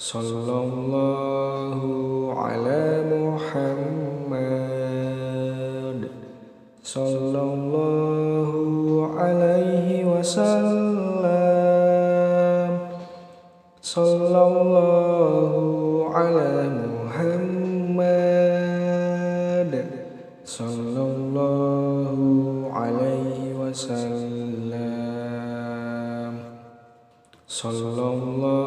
Sallallahu ala Muhammad. Sallallahu alaihi wasallam. Sallallahu ala Muhammad. Sallallahu alaihi wasallam. Sallallahu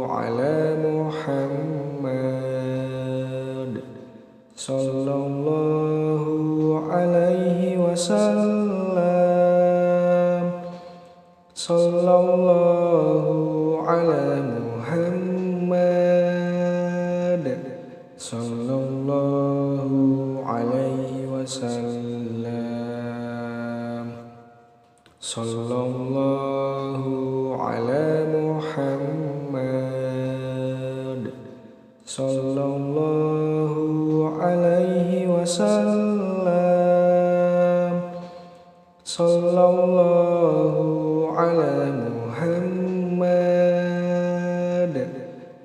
ala Muhammad. Sallallahu alaihi wasallam. Sallallahu ala Muhammad. Sallallahu alaihi wasallam. Sallallahu ala Muhammad. Sallallahu alaihi wasallam. Sallallahu ala Muhammad.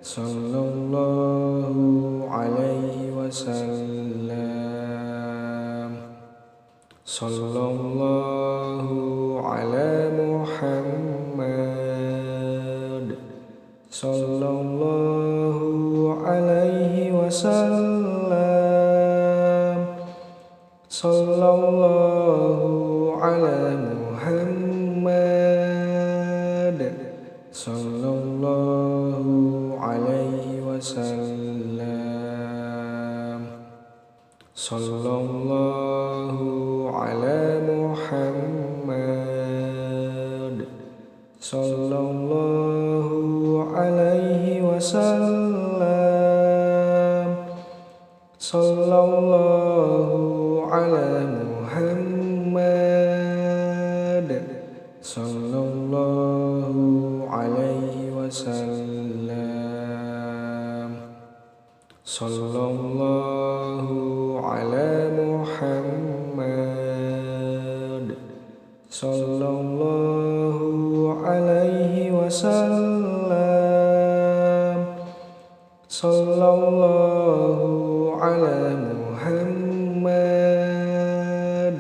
Sallallahu alaihi wasallam. Sallallahu ala Muhammad. Sallallahu alaihi wasallam. Sallallahu ala Muhammad. Sallallahu alaihi wasallam. Sallallahu ala Muhammad. Sallallahu alaihi wasallam. Sallallahu ala Muhammad. Sallallahu alaihi wasallam. Sallallahu ala Muhammad. Sallallahu alaihi wasallam. Sallallahu ala Muhammad.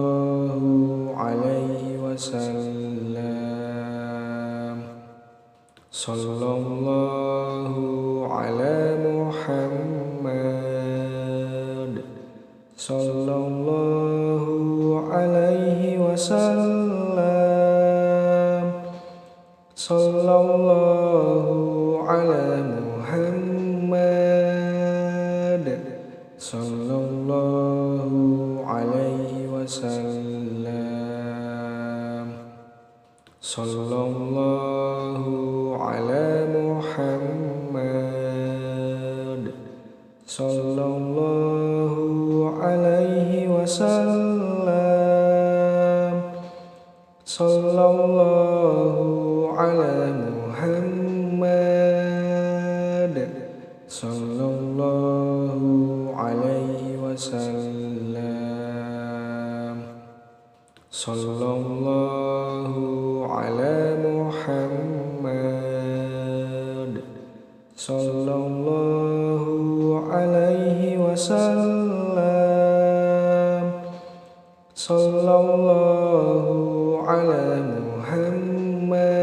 Sallallahu alaihi wasallam. Sallallahu ala Muhammad. Sallallahu alaihi wasallam. Sallallahu ala Muhammad. Sallallahu alaihi wasallam. Sallallahu ala Muhammad. Sallallahu alaihi wasallam. Sallallahu ala Muhammad. Sallallahu alaihi wasallam. Sallallahu ala Muhammad. Sallallahu alaihi wasallam. Sallallahu ala Muhammad.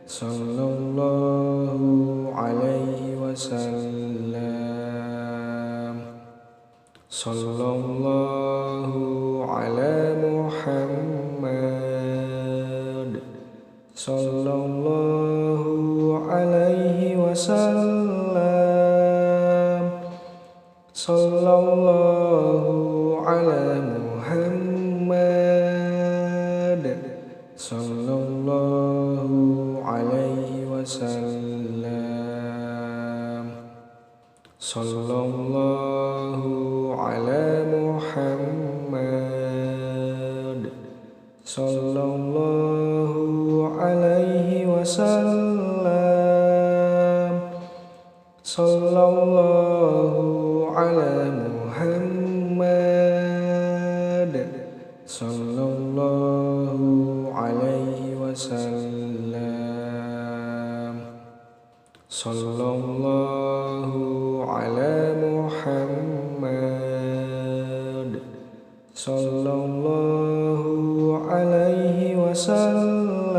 Sallallahu alaihi wasallam. Sallallahu ala Muhammad. Sallallahu alaihi wasallam. Sallallahu ala Muhammad. Sallallahu alaihi wasallam. Sallallahu ala Muhammad. Sallallahu alaihi wasallam. Sallallahu ala Muhammad. Sallallahu alaihi wasallam. wasallam. Sallallahu ala Muhammad. Sallallahu alaihi wasallam.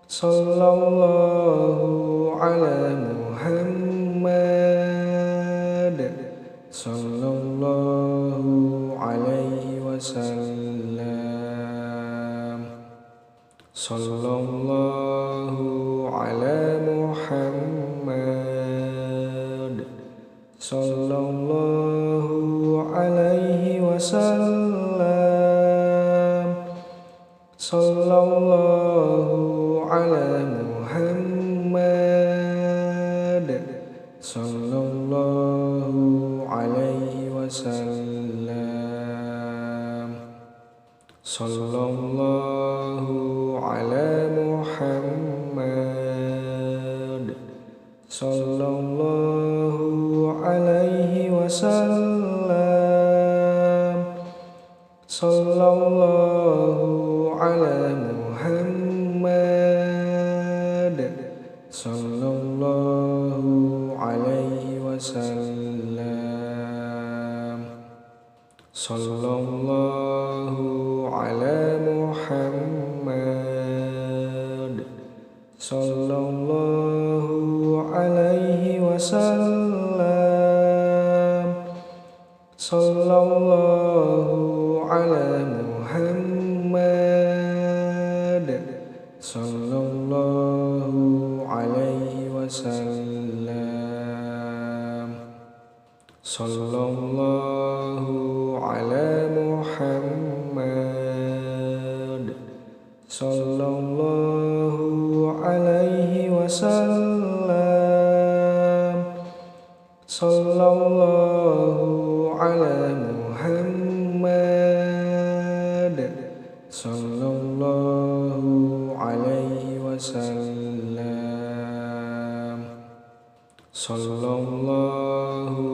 Sallallahu ala Muhammad. Sallallahu alaihi wasallam. Sallallahu ala Muhammad. Sallallahu alaihi wasallam. Sallallahu ala Muhammad. Sallallahu alaihi wasallam. Sallallahu ala Muhammad. Sallallahu alaihi wasallam. Sallallahu ala Muhammad. Sallallahu alaihi wasallam. Sallallahu ala Muhammad. Sallallahu alaihi wasallam. Sallallahu ala Muhammad. Sallallahu alaihi wasallam. Sallallahu ala Muhammad. Sallallahu alaihi wasallam. Sallallahu ala Muhammad. Sallallahu alaihi wasallam. Sallallahu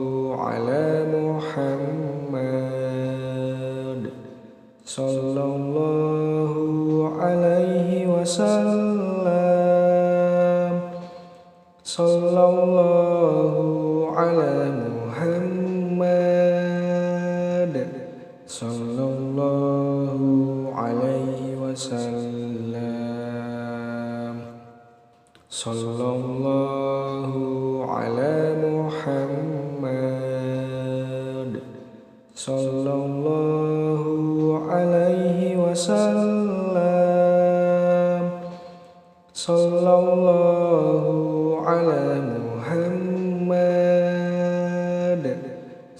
ala Muhammad. Sallallahu alaihi wasallam. Sallallahu ala Muhammad. Sallallahu alaihi wasallam. Sallallahu ala Muhammad. Sallallahu alaihi wasallam. Sallallahu ala Muhammad.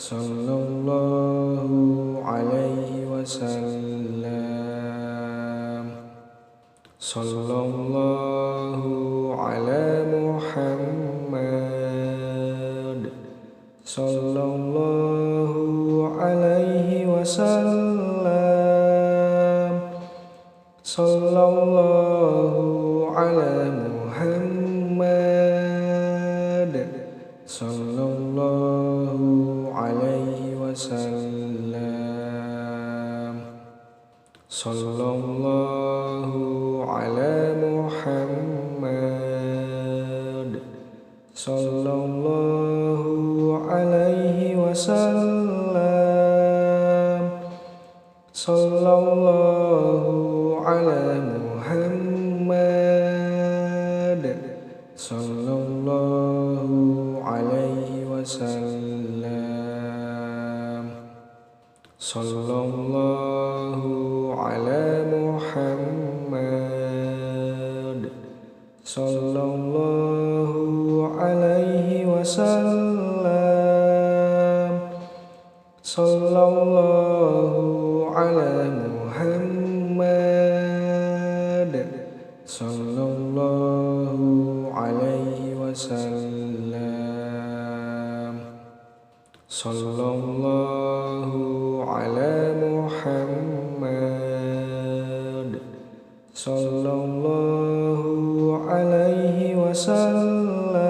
Sallallahu alaihi wasallam. Sallallahu ala Muhammad. Sallallahu alaihi wasallam. Sallallahu ala Muhammad. Sallallahu alaihi wasallam. Sallallahu ala Muhammad. Sallallahu alaihi wasallam. Sallallahu ala Muhammad. Sallallahu alaihi wasallam. Sallallahu ala Muhammad. Sallallahu alaihi wasallam. Sallallahu ala Muhammad. Sallallahu alaihi wasallam. Sallallahu ala Muhammad. Sallallahu alaihi wasallam.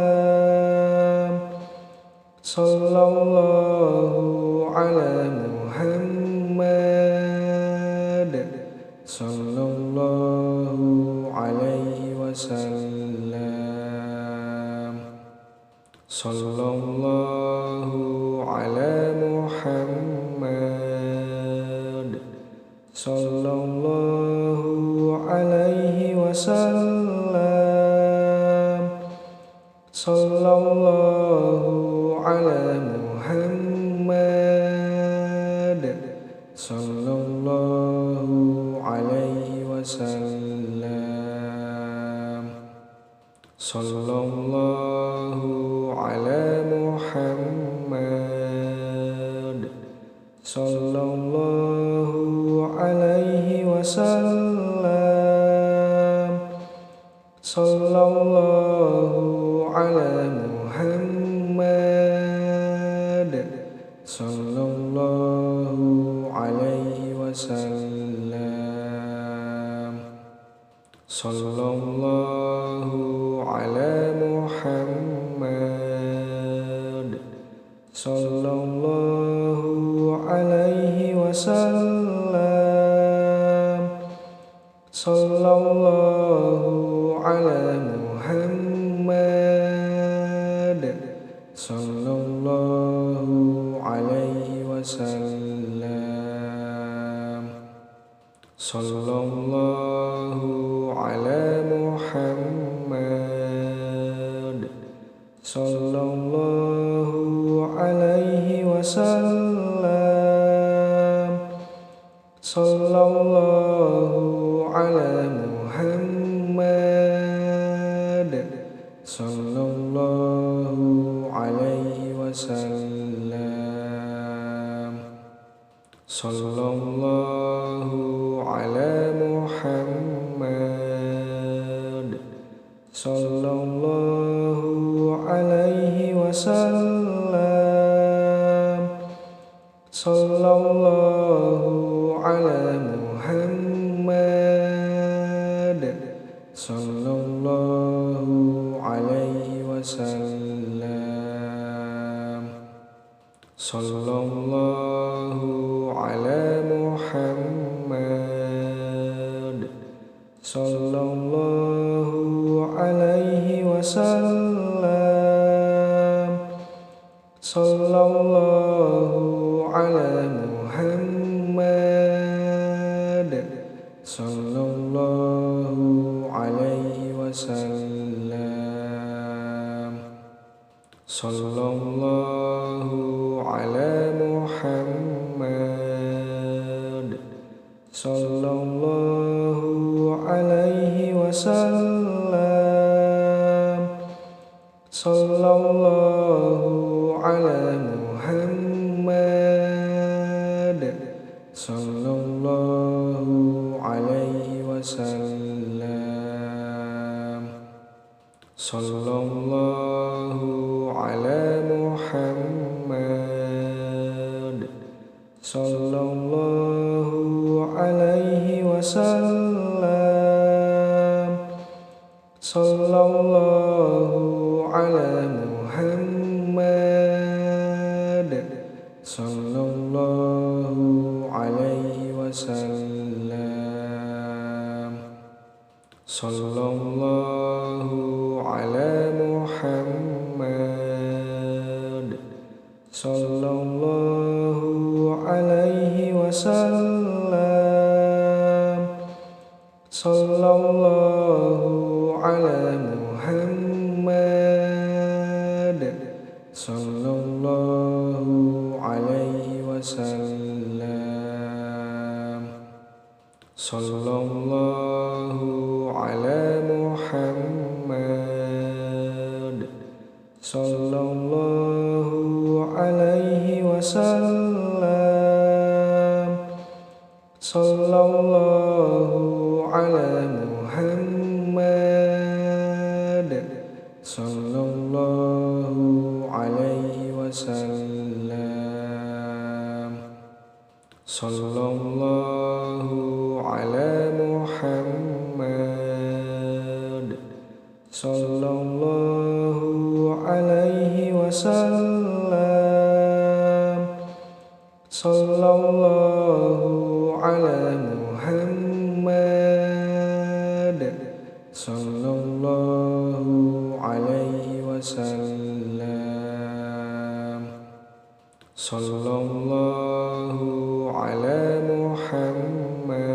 Sallallahu ala Muhammad. Sallallahu wasallam. Sallallahu ala Muhammad. Sallallahu alaihi wasallam. Sallallahu ala Muhammad. Sallallahu alaihi wasallam. Sallallahu ala Muhammad. Sallallahu alaihi wasallam. Sallallahu ala Muhammad. Sallallahu alaihi wasallam. Sallallahu ala Muhammad. Sallallahu alaihi wasallam. Sallallahu ala Muhammad. Sallallahu alaihi wasallam. Sallallahu ala Muhammad. Sallallahu alaihi wasallam. Sallallahu ala Muhammad. Sallallahu alaihi wasallam. Sallallahu ala Muhammad. Sallallahu alaihi wasallam. Sallallahu ala Muhammad. Sallallahu alaihi wasallam. Sallallahu ala Muhammad. Sallallahu alaihi wasallam. Sallallahu ala Muhammad. Sallallahu alaihi wasallam. Sallallahu ala Muhammad. Sallallahu alaihi wasallam. Sallallahu ala Muhammad. Sallallahu alaihi wasallam. Sallallahu ala Muhammad. Sallallahu alaihi wasallam. Sallallahu ala Muhammad. Sallallahu alaihi wasallam. Sallallahu ala Muhammad. Sallallahu alaihi wasallam. Sallallahu ala Muhammad. Sallallahu alaihi wasallam. Sallallahu ala Muhammad. Sallallahu alaihi wasallam. Sallallahu ala Muhammad. Sallallahu alaihi wasallam. Sallallahu ala Muhammad. Sallallahu alaihi wasallam. Sallallahu ala Muhammad. sallallahu alaihi wasallam. Sallallahu ala Muhammad,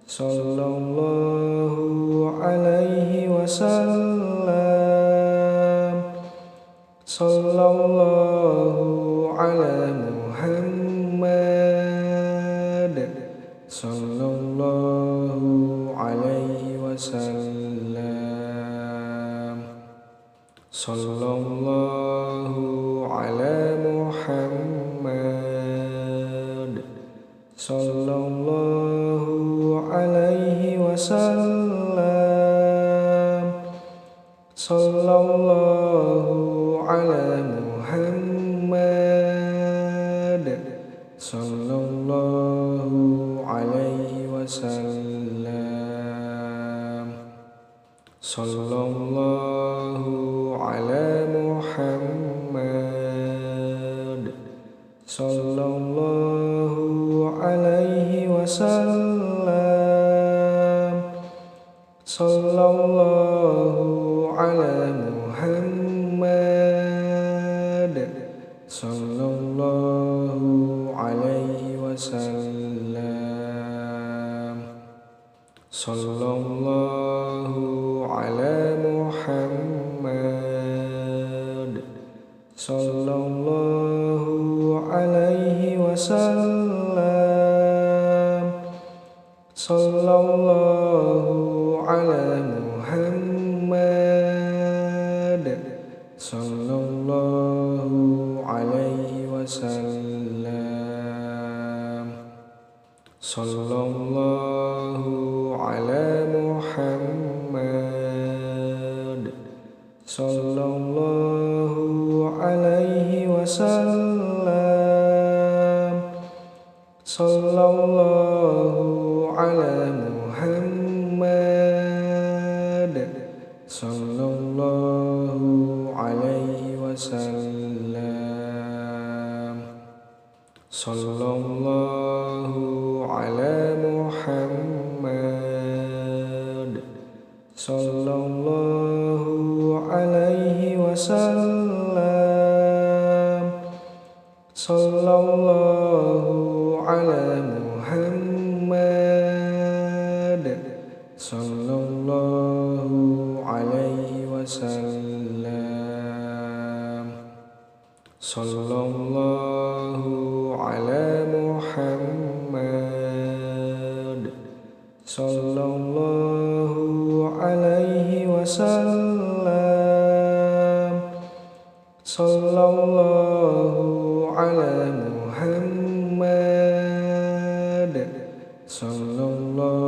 sallallahu alaihi wasallam. Sallallahu ala Muhammad, sallallahu alaihi wasallam. Sallallahu ala Muhammad, sallallahu alaihi wasallam. Sallallahu ala Muhammad, sallallahu alaihi wasallam. Sallallahu ala Muhammad, sallallahu alaihi wasallam. Sallallahu ala Muhammad, sallallahu alaihi wasallam. Sallallahu ala Muhammad, sallallahu alaihi wasallam. Sallallahu ala Muhammad, sallallahu alaihi wasallam. Sallallahu ala Muhammad, sallallahu alaihi wasallam. Sallallahu ala Muhammad, sallallahu alaihi wasallam. Sallallahu ala Muhammad, sallallahu alaihi wasallam. Sallallahu ala Muhammad, sallallahu alaihi wasallam. Sallallahu ala Muhammad, sallallahu alaihi wasallam. Sallallahu ala Muhammad,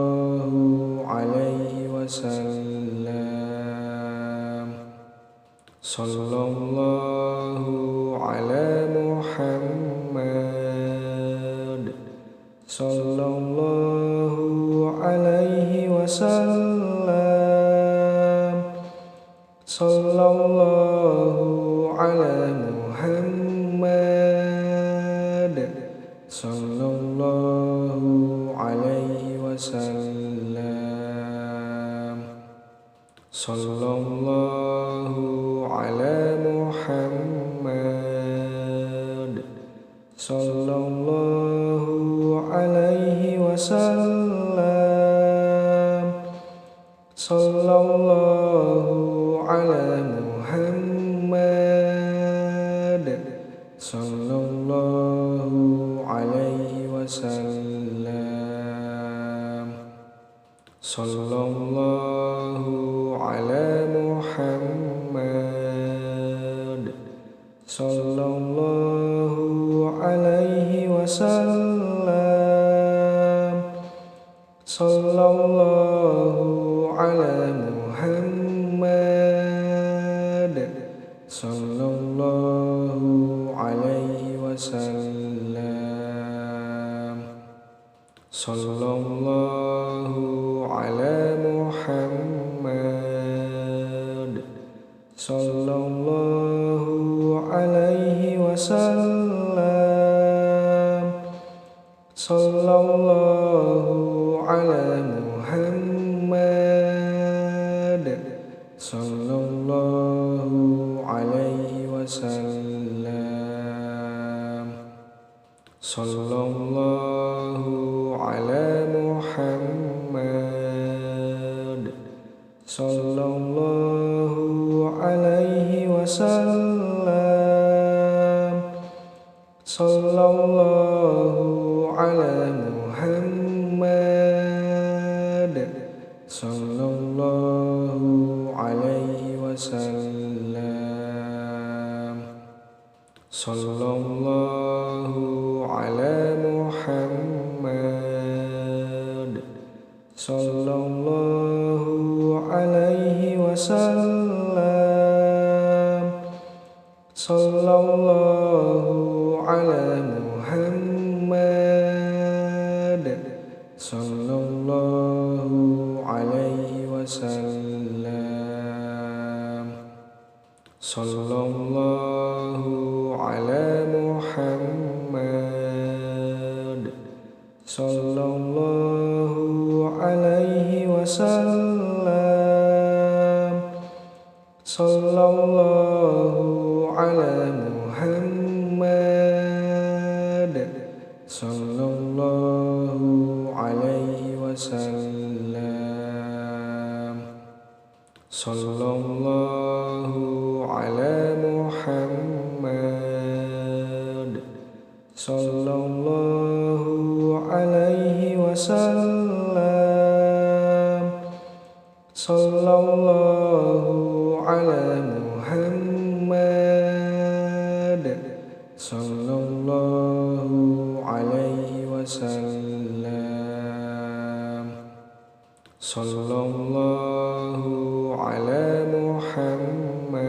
sallallahu alaihi wasallam. Sallallahu ala Muhammad, sallallahu alaihi wasallam. Sallallahu ala Muhammad, sallallahu alaihi wasallam. Sallallahu ala Muhammad, sallallahu alaihi wasallam. Sallallahu ala Muhammad, sallallahu alaihi wasallam. Sallallahu ala Muhammad, sallallahu alaihi wasallam. Sallallahu ala Muhammad, sallallahu alaihi wasallam. Sallallahu ala Muhammad, sallallahu alaihi wasallam. Sallallahu ala Muhammad, Muhammad sallallahu alaihi wasallam. Sallallahu ala Muhammad sallallahu alaihi wasallam. Sallallahu ala Muhammad sallallahu alaihi wasallam. Sallallahu ala Muhammad sallallahu alaihi wasallam. Sallallahu ala Muhammad sallallahu alaihi wasallam. Sallallahu ala Muhammad sallallahu alaihi wasallam. Sallallahu ala Muhammad sallallahu alaihi wasallam. Sallallahu ala Muhammad sallallahu alaihi wasallam. Sallallahu ala Muhammad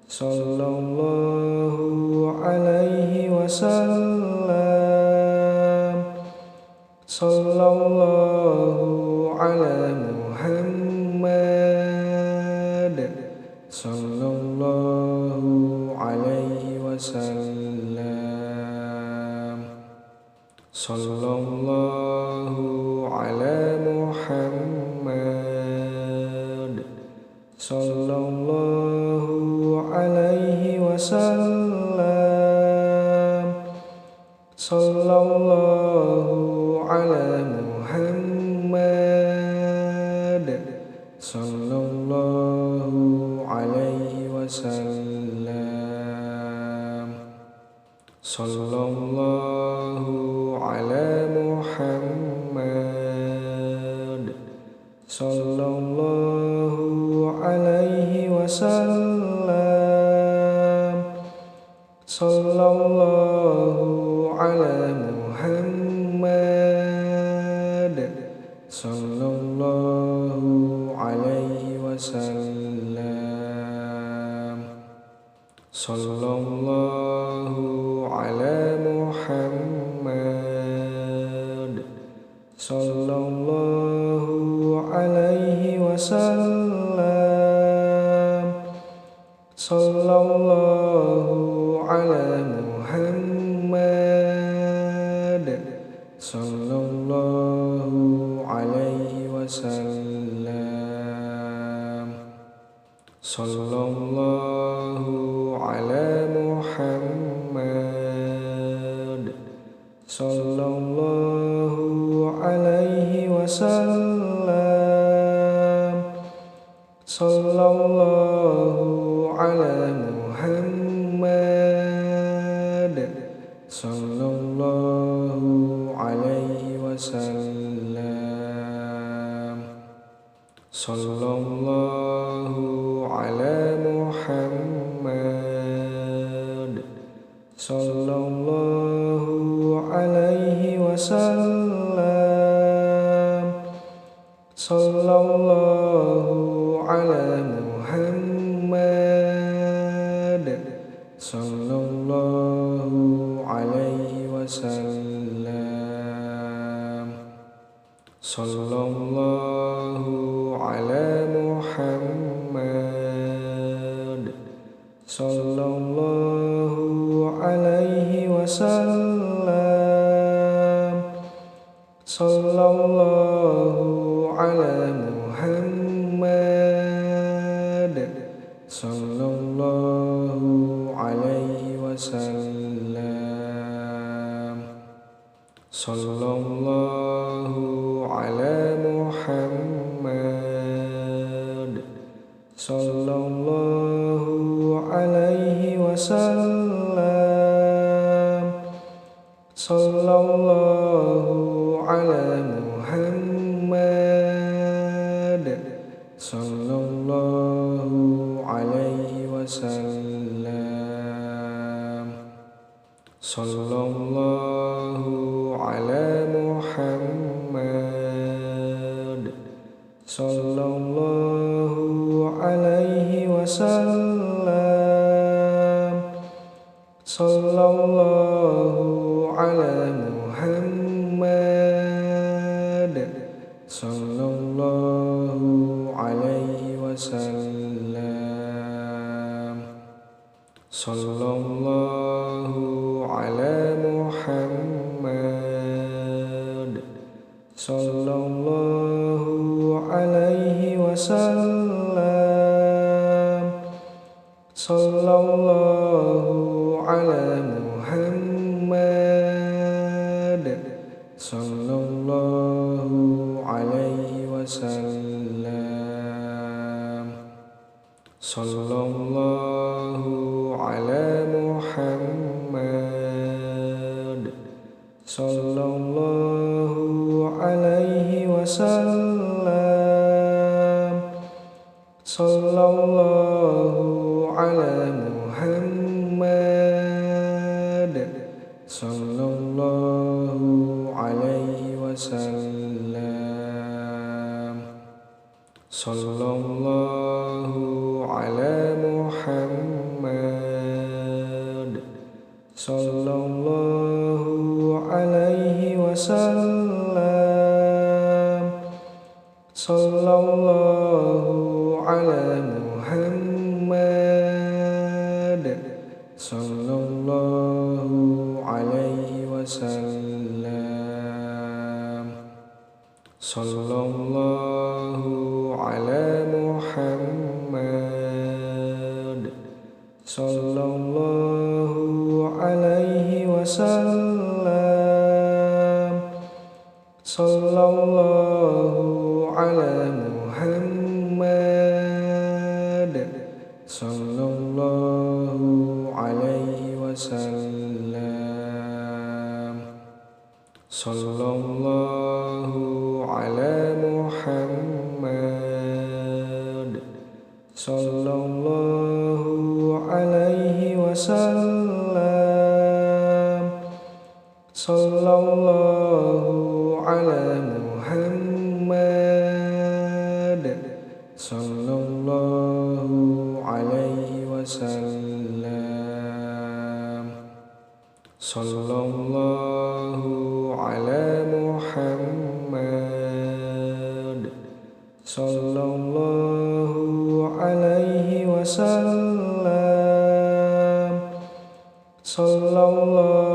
sallallahu alaihi wasallam. Sallallahu ala Muhammad sallallahu alaihi wasallam. Sallallahu ala Muhammad sallallahu alaihi wasallam. Sallallahu ala Muhammad sallallahu alaihi wasallam. Sallallahu ala Muhammad sallallahu alaihi wasallam. Sallallahu ala Muhammad sallallahu alaihi wasallam. Sallallahu ala Muhammad sallallahu alaihi wasallam. Sallallahu ala Muhammad sallallahu alaihi wasallam. Sallallahu ala Muhammad sallallahu alaihi wasallam. Sallallahu ala Muhammad sallallahu alaihi wasallam. Sallallahu ala Muhammad sallallahu alaihi wasallam. Sallallahu ala Muhammad sallallahu alaihi wasallam. Sallallahu ala Muhammad sallallahu alaihi wasallam. Sallallahu ala Muhammad sallallahu alaihi wasallam. Sallallahu Muhammad sallallahu alaihi wasallam. Sallallahu ala Muhammad sallallahu alaihi wasallam. Sallallahu ala Muhammad sallallahu alaihi wasallam. Sallallahu ala Muhammad sallallahu alaihi wasallam. Sallallahu ala Muhammad sallallahu alaihi wasallam. Sallallahu ala Muhammad sallallahu alaihi wasallam. Sallallahu ala Muhammad sallallahu alaihi wasallam. Sallallahu ala Muhammad sallallahu alaihi wasallam. Sallallahu ala Muhammad sallallahu alaihi wasallam. Sallallahu ala Muhammad sallallahu alaihi wasallam. Sallallahu ala Muhammad sallallahu alaihi wasallam. Sallallahu ala Muhammad sallallahu alaihi wasallam. Sallallahu ala Muhammad sallallahu alaihi wasallam. Sallallahu ala Muhammad sallallahu alaihi wasallam.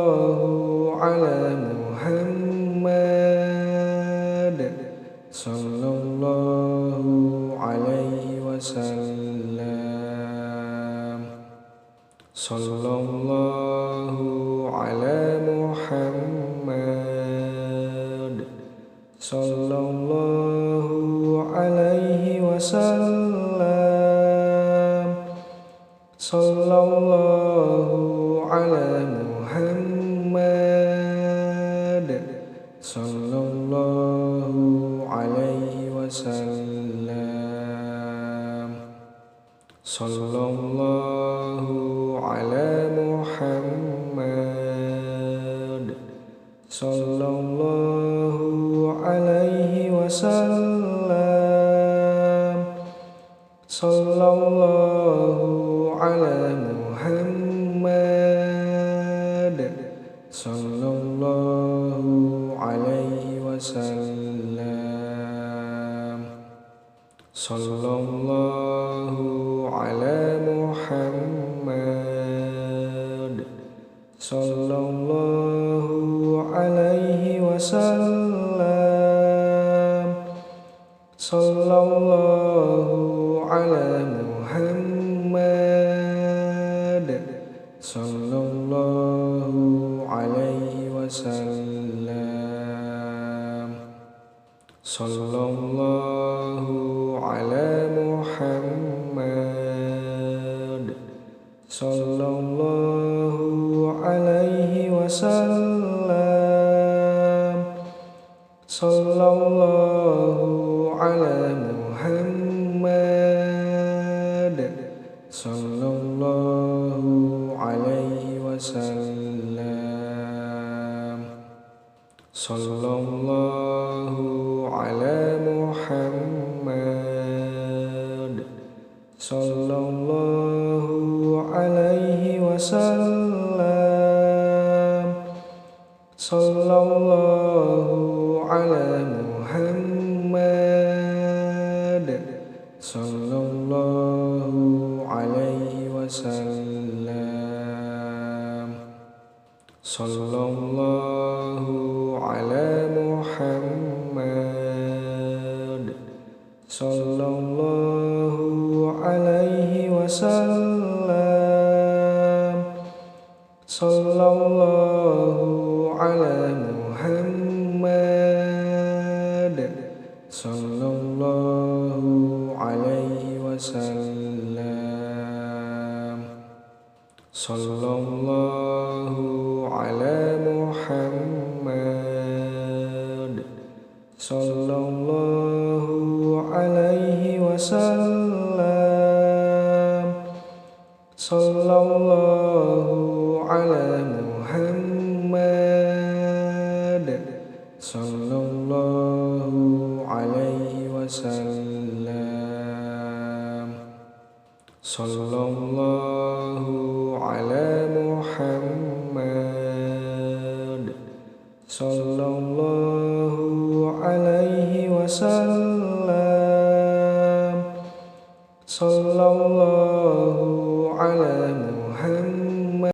Sallallahu ala Muhammad sallallahu alaihi wasallam. Sallallahu ala Muhammad sallallahu alaihi wasallam. Sallallahu ala Muhammad sallallahu alaihi wasallam. Sallallahu ala Muhammad sallallahu alaihi wasallam. Sallallahu ala Muhammad sallallahu alaihi wasallam. Sallallahu ala Muhammad sallallahu alaihi wasallam. Sallallahu ala Muhammad sallallahu alaihi wasallam. Sallallahu ala Muhammad sallallahu alaihi wasallam. sallallahu ala Muhammad, sallallahu alaihi wasallam, sallallahu ala Muhammad, sallallahu alaihi wasallam, sallallahu ala Muhammad, sallallahu alaihi wasallam, sallallahu ala Muhammad, sallallahu alaihi wasallam, sallallahu ala Muhammad, sallallahu alaihi wasallam, sallallahu ala Muhammad, sallallahu alaihi wasallam, sallallahu ala Muhammad, sallallahu alaihi wasallam, sallallahu ala Muhammad, sallallahu alaihi wasallam, sallallahu ala Muhammad,